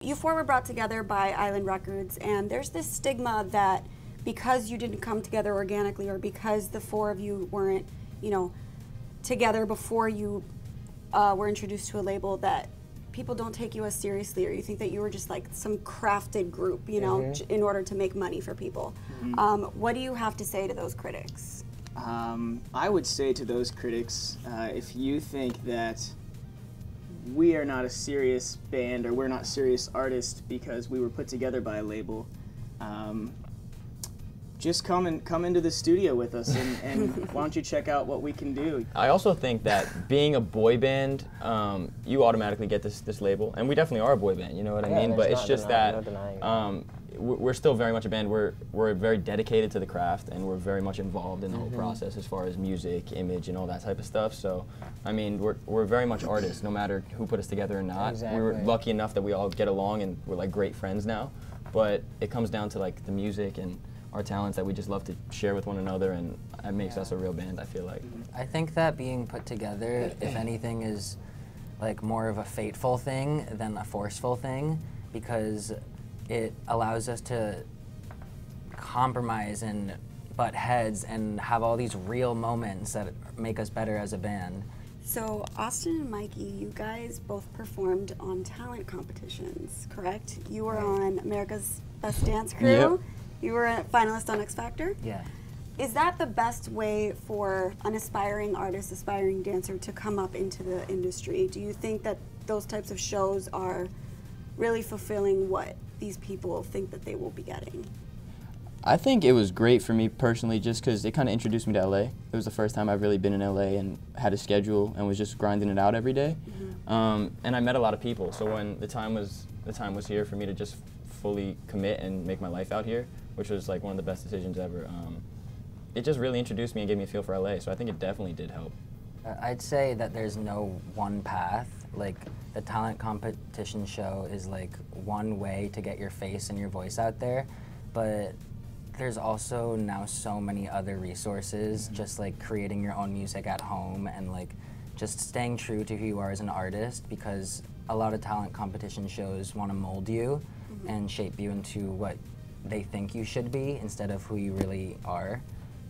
you four were brought together by Island Records, and there's this stigma that because you didn't come together organically, or because the four of you weren't, you know, together before you were introduced to a label, that people don't take you as seriously, or you think that you were just like some crafted group, you know, in order to make money for people. What do you have to say to those critics? I would say to those critics, if you think that we are not a serious band, or we're not serious artists because we were put together by a label, just come into the studio with us, and why don't you check out what we can do. I also think that being a boy band, you automatically get this label, and we definitely are a boy band, you know what I mean? But it's just that we're still very much a band. We're very dedicated to the craft, and we're very much involved in the whole process as far as music, image, and all that type of stuff. So, I mean, we're very much artists, no matter who put us together or not. Exactly. We were lucky enough that we all get along, and we're like great friends now. But it comes down to like the music and our talents that we just love to share with one another, and it makes us a real band, I feel like. I think that being put together, if anything, is like more of a fateful thing than a forceful thing, because it allows us to compromise and butt heads and have all these real moments that make us better as a band. So Austin and Mikey, you guys both performed on talent competitions, correct? You were on America's Best Dance Crew. Yep. You were a finalist on X Factor. Yeah. Is that the best way for an aspiring artist, aspiring dancer to come up into the industry? Do you think that those types of shows are really fulfilling what these people think that they will be getting? I think it was great for me personally, just because it kind of introduced me to LA. It was the first time I've really been in LA and had a schedule and was just grinding it out every day. And I met a lot of people. So when the time was here for me to just fully commit and make my life out here, which was like one of the best decisions ever. It just really introduced me and gave me a feel for LA, so I think it definitely did help. I'd say that there's no one path. Like, the talent competition show is like one way to get your face and your voice out there, but there's also now so many other resources, just like creating your own music at home and like just staying true to who you are as an artist, because a lot of talent competition shows want to mold you and shape you into what they think you should be instead of who you really are.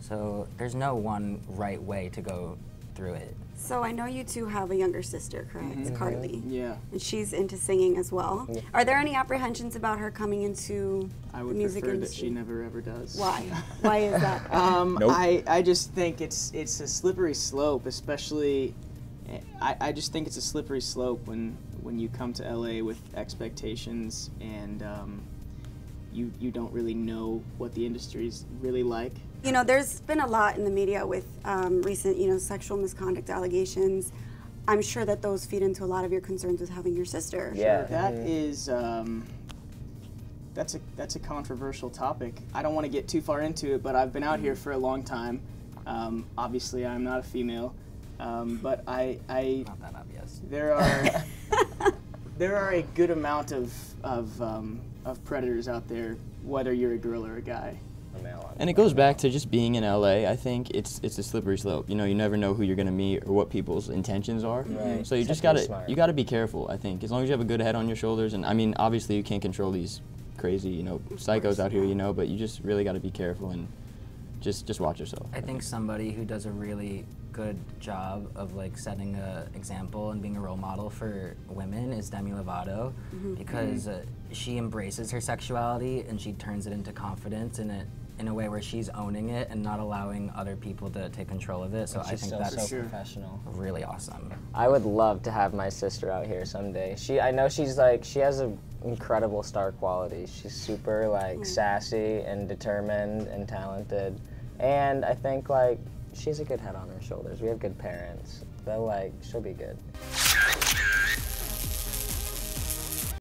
So there's no one right way to go through it. So I know you two have a younger sister, correct? Carly. Yeah. And she's into singing as well. Yeah. Are there any apprehensions about her coming into the music industry? I would prefer that she never ever does. Why? Why is that? Nope. I just think it's a slippery slope, especially. I just think it's a slippery slope when you come to LA with expectations and you don't really know what the industry's really like. You know, there's been a lot in the media with recent, you know, sexual misconduct allegations. I'm sure that those feed into a lot of your concerns with having your sister. Yeah. That is, that's a controversial topic. I don't want to get too far into it, but I've been out here for a long time. Obviously, I'm not a female, but I Not that obvious. There are a good amount of predators out there, whether you're a girl or a guy. And it goes back to just being in LA. I think it's a slippery slope. You know, you never know who you're gonna meet or what people's intentions are. Right. So you just gotta be careful. I think as long as you have a good head on your shoulders, and I mean, obviously you can't control these crazy, you know, psychos out here, you know, but you just really gotta be careful and just watch yourself. I think somebody who does a really good job of like setting an example and being a role model for women is Demi Lovato, because she embraces her sexuality and she turns it into confidence in a way where she's owning it and not allowing other people to take control of it. So I think that's so professional. really awesome. I would love to have my sister out here someday. I know she has an incredible star quality. She's super like sassy and determined and talented, and I think like she has a good head on her shoulders. We have good parents. She'll be good.